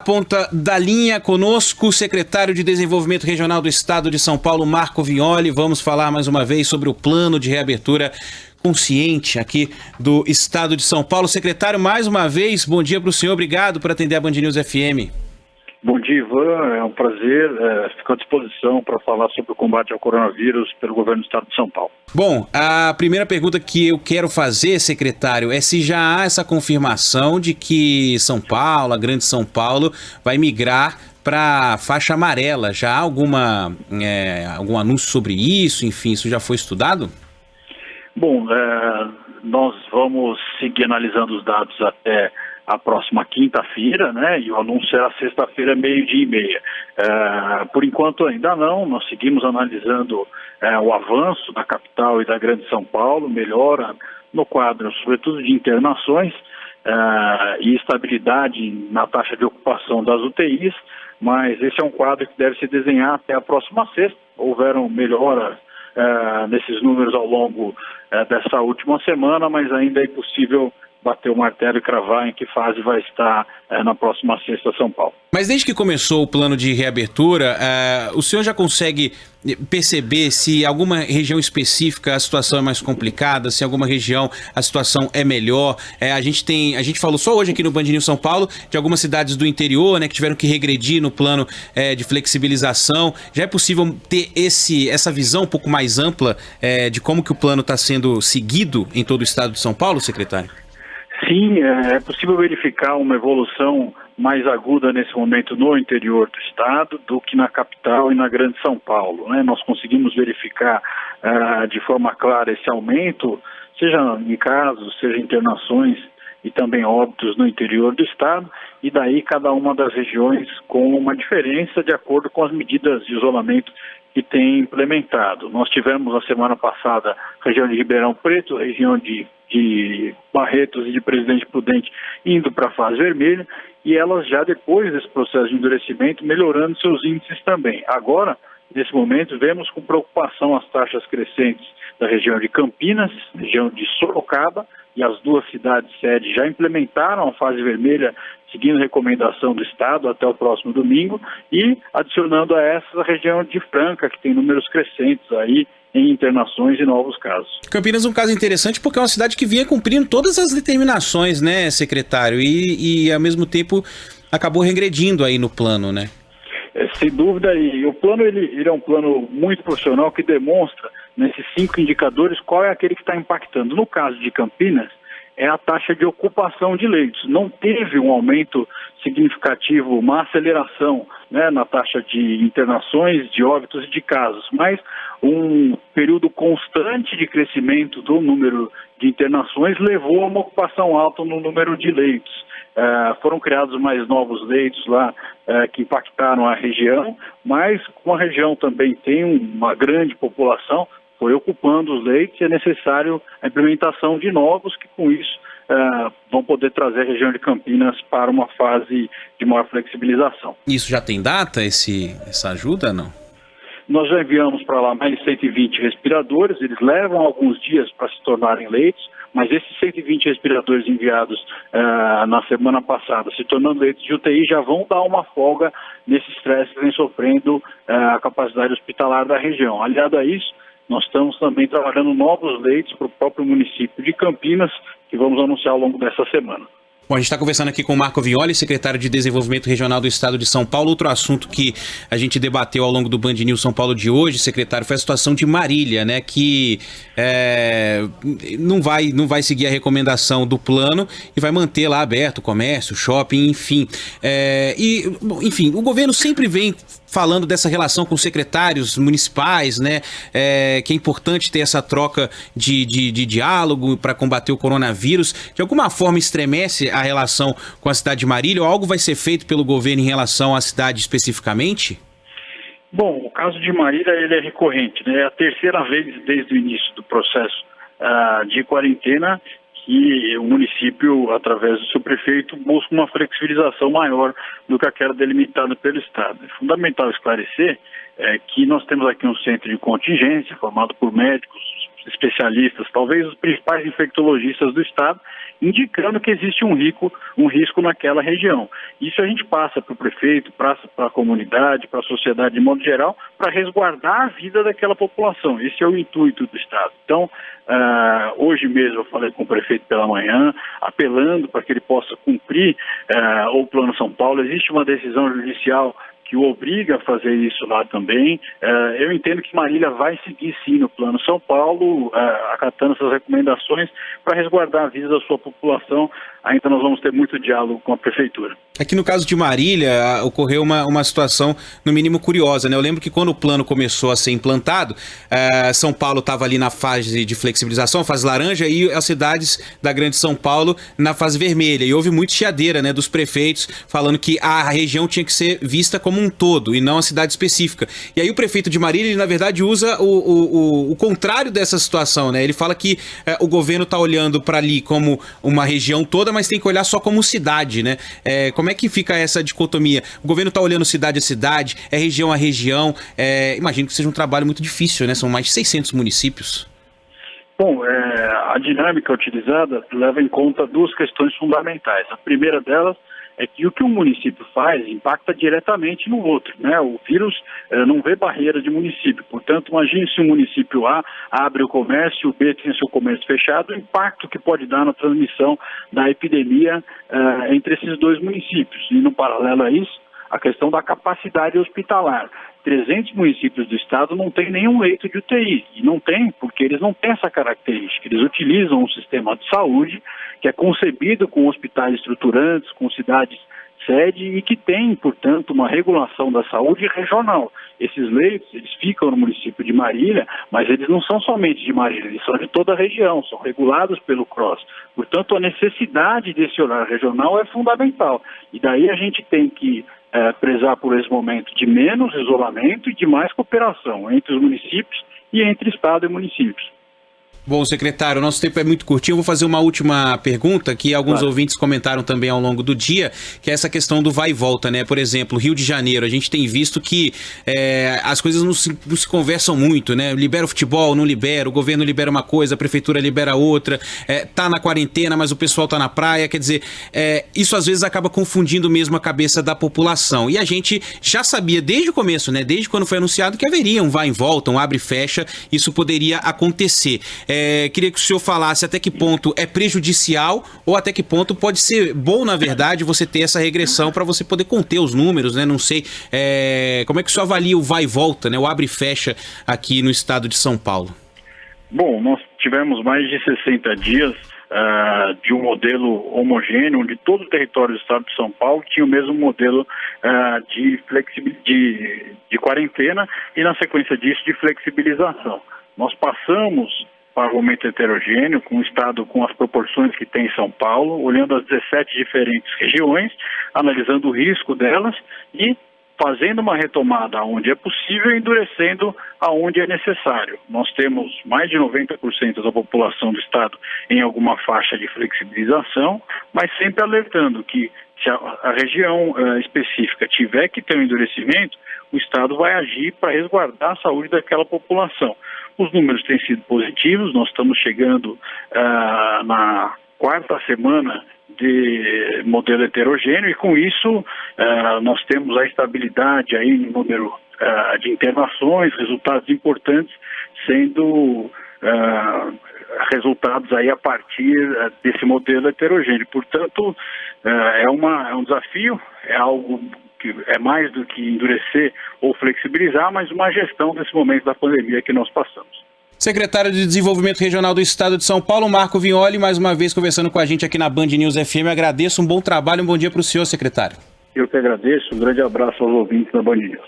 Ponta da linha conosco, o secretário de Desenvolvimento Regional do Estado de São Paulo, Marco Vignoli. Vamos falar mais uma vez sobre o plano de reabertura consciente aqui do Estado de São Paulo. Secretário, mais uma vez, bom dia para o senhor, obrigado por atender a Band News FM. Bom dia, Ivan, é um prazer, fico à disposição para falar sobre o combate ao coronavírus pelo governo do Estado de São Paulo. Bom, a primeira pergunta que eu quero fazer, secretário, é se já há essa confirmação de que São Paulo, a Grande São Paulo, vai migrar para a faixa amarela. Já há algum anúncio sobre isso? Enfim, isso já foi estudado? Bom, nós vamos seguir analisando os dados até a próxima quinta-feira, né? E o anúncio será sexta-feira, 12:30. Por enquanto ainda não, nós seguimos analisando o avanço da capital e da Grande São Paulo, melhora no quadro, sobretudo de internações, e estabilidade na taxa de ocupação das UTIs, mas esse é um quadro que deve se desenhar até a próxima sexta. Houveram melhoras nesses números ao longo dessa última semana, mas ainda é impossível bater o martelo e cravar em que fase vai estar na próxima sexta São Paulo. Mas desde que começou o plano de reabertura, o senhor já consegue perceber se alguma região específica a situação é mais complicada, se em alguma região a situação é melhor? A gente falou só hoje aqui no Band News São Paulo de algumas cidades do interior, né, que tiveram que regredir no plano de flexibilização. Já é possível ter essa visão um pouco mais ampla de como que o plano está sendo seguido em todo o estado de São Paulo, secretário? Sim, é possível verificar uma evolução mais aguda nesse momento no interior do estado do que na capital e na Grande São Paulo, né? Nós conseguimos verificar de forma clara esse aumento, seja em casos, seja em internações e também óbitos no interior do estado, e daí cada uma das regiões com uma diferença de acordo com as medidas de isolamento que tem implementado. Nós tivemos na semana passada a região de Ribeirão Preto, a região de Barretos e de Presidente Prudente indo para a fase vermelha, e elas já depois desse processo de endurecimento melhorando seus índices também. Agora, nesse momento, vemos com preocupação as taxas crescentes da região de Campinas, região de Sorocaba, e as duas cidades sedes já implementaram a fase vermelha, seguindo recomendação do Estado até o próximo domingo, e adicionando a essa a região de Franca, que tem números crescentes aí em internações e novos casos. Campinas é um caso interessante porque é uma cidade que vinha cumprindo todas as determinações, né, secretário? E ao mesmo tempo acabou regredindo aí no plano, né? Sem dúvida, e o plano ele é um plano muito profissional que demonstra nesses 5 indicadores qual é aquele que está impactando. No caso de Campinas, é a taxa de ocupação de leitos. Não teve um aumento significativo, uma aceleração, né, na taxa de internações, de óbitos e de casos, mas um período constante de crescimento do número de internações levou a uma ocupação alta no número de leitos. Foram criados mais novos leitos lá que impactaram a região, mas como a região também tem uma grande população, foi ocupando os leitos e é necessário a implementação de novos que com isso vão poder trazer a região de Campinas para uma fase de maior flexibilização. Isso já tem data, essa ajuda, não? Nós já enviamos para lá mais de 120 respiradores, eles levam alguns dias para se tornarem leitos, mas esses 120 respiradores enviados na semana passada, se tornando leitos de UTI, já vão dar uma folga nesse estresse que vem sofrendo a capacidade hospitalar da região. Aliado a isso, nós estamos também trabalhando novos leitos para o próprio município de Campinas, que vamos anunciar ao longo dessa semana. Bom, a gente está conversando aqui com o Marco Vignoli, secretário de Desenvolvimento Regional do Estado de São Paulo. Outro assunto que a gente debateu ao longo do Band News São Paulo de hoje, secretário, foi a situação de Marília, né, que não vai seguir a recomendação do plano e vai manter lá aberto o comércio, shopping, enfim. Enfim, o governo sempre vem falando dessa relação com os secretários municipais, né, que é importante ter essa troca de diálogo para combater o coronavírus. De alguma forma estremece a relação com a cidade de Marília, ou algo vai ser feito pelo governo em relação à cidade especificamente? Bom, o caso de Marília ele é recorrente, né? É a terceira vez desde o início do processo de quarentena que o município, através do seu prefeito, busca uma flexibilização maior do que aquela delimitada pelo Estado. É fundamental esclarecer que nós temos aqui um centro de contingência formado por médicos, especialistas, talvez os principais infectologistas do Estado, indicando que existe um risco naquela região. Isso a gente passa para o prefeito, para a comunidade, para a sociedade de modo geral, para resguardar a vida daquela população. Esse é o intuito do Estado. Então, hoje mesmo eu falei com o prefeito pela manhã, apelando para que ele possa cumprir o Plano São Paulo. Existe uma decisão judicial que o obriga a fazer isso lá também. Eu entendo que Marília vai seguir sim no Plano São Paulo, acatando essas recomendações para resguardar a vida da sua população. Ainda nós vamos ter muito diálogo com a Prefeitura. Aqui no caso de Marília, ocorreu uma situação, no mínimo, curiosa, né? Eu lembro que quando o plano começou a ser implantado, São Paulo estava ali na fase de flexibilização, fase laranja, e as cidades da Grande São Paulo na fase vermelha. E houve muito chiadeira, né, dos prefeitos falando que a região tinha que ser vista como um todo e não a cidade específica. E aí o prefeito de Marília, ele, na verdade, usa o contrário dessa situação, né? Ele fala que o governo está olhando para ali como uma região toda, mas tem que olhar só como cidade, né? Como é que fica essa dicotomia? O governo está olhando cidade a cidade, região a região. Imagino que seja um trabalho muito difícil, né? São mais de 600 municípios. Bom, a dinâmica utilizada leva em conta duas questões fundamentais. A primeira delas é que o que um município faz impacta diretamente no outro, né? O vírus não vê barreira de município. Portanto, imagine se o município A abre o comércio, o B tem seu comércio fechado, o impacto que pode dar na transmissão da epidemia entre esses dois municípios. E, no paralelo a isso, a questão da capacidade hospitalar. 300 municípios do estado não têm nenhum leito de UTI. E não tem porque eles não têm essa característica. Eles utilizam um sistema de saúde que é concebido com hospitais estruturantes, com cidades sede e que tem, portanto, uma regulação da saúde regional. Esses leitos, eles ficam no município de Marília, mas eles não são somente de Marília, eles são de toda a região, são regulados pelo CROSS. Portanto, a necessidade desse olhar regional é fundamental. E daí a gente tem que prezar por esse momento de menos isolamento e de mais cooperação entre os municípios e entre Estado e municípios. Bom, secretário, o nosso tempo é muito curtinho. Eu vou fazer uma última pergunta que alguns ouvintes comentaram também ao longo do dia, que é essa questão do vai e volta, né? Por exemplo, Rio de Janeiro, a gente tem visto que as coisas não se conversam muito, né? Libera o futebol, não libera, o governo libera uma coisa, a prefeitura libera outra, tá na quarentena, mas o pessoal tá na praia, quer dizer, isso às vezes acaba confundindo mesmo a cabeça da população. E a gente já sabia desde o começo, né? Desde quando foi anunciado que haveria um vai e volta, um abre e fecha, isso poderia acontecer. Queria que o senhor falasse até que ponto é prejudicial ou até que ponto pode ser bom, na verdade, você ter essa regressão para você poder conter os números, né? Não sei, como é que o senhor avalia o vai e volta, né? O abre e fecha aqui no estado de São Paulo? Bom, nós tivemos mais de 60 dias de um modelo homogêneo, onde todo o território do estado de São Paulo tinha o mesmo modelo de quarentena e, na sequência disso, de flexibilização. Nós passamos para o momento heterogêneo, com o estado com as proporções que tem em São Paulo, olhando as 17 diferentes regiões, analisando o risco delas e fazendo uma retomada onde é possível e endurecendo aonde é necessário. Nós temos mais de 90% da população do estado em alguma faixa de flexibilização, mas sempre alertando que se a região específica tiver que ter um endurecimento, o estado vai agir para resguardar a saúde daquela população. Os números têm sido positivos, nós estamos chegando na quarta semana de modelo heterogêneo e com isso nós temos a estabilidade aí no número de internações, resultados importantes sendo resultados aí a partir desse modelo heterogêneo. Portanto, é um desafio, é algo que é mais do que endurecer ou flexibilizar, mas uma gestão desse momento da pandemia que nós passamos. Secretário de Desenvolvimento Regional do Estado de São Paulo, Marco Vignoli, mais uma vez conversando com a gente aqui na Band News FM. Agradeço, um bom trabalho, um bom dia para o senhor, secretário. Eu que agradeço, um grande abraço aos ouvintes da Band News.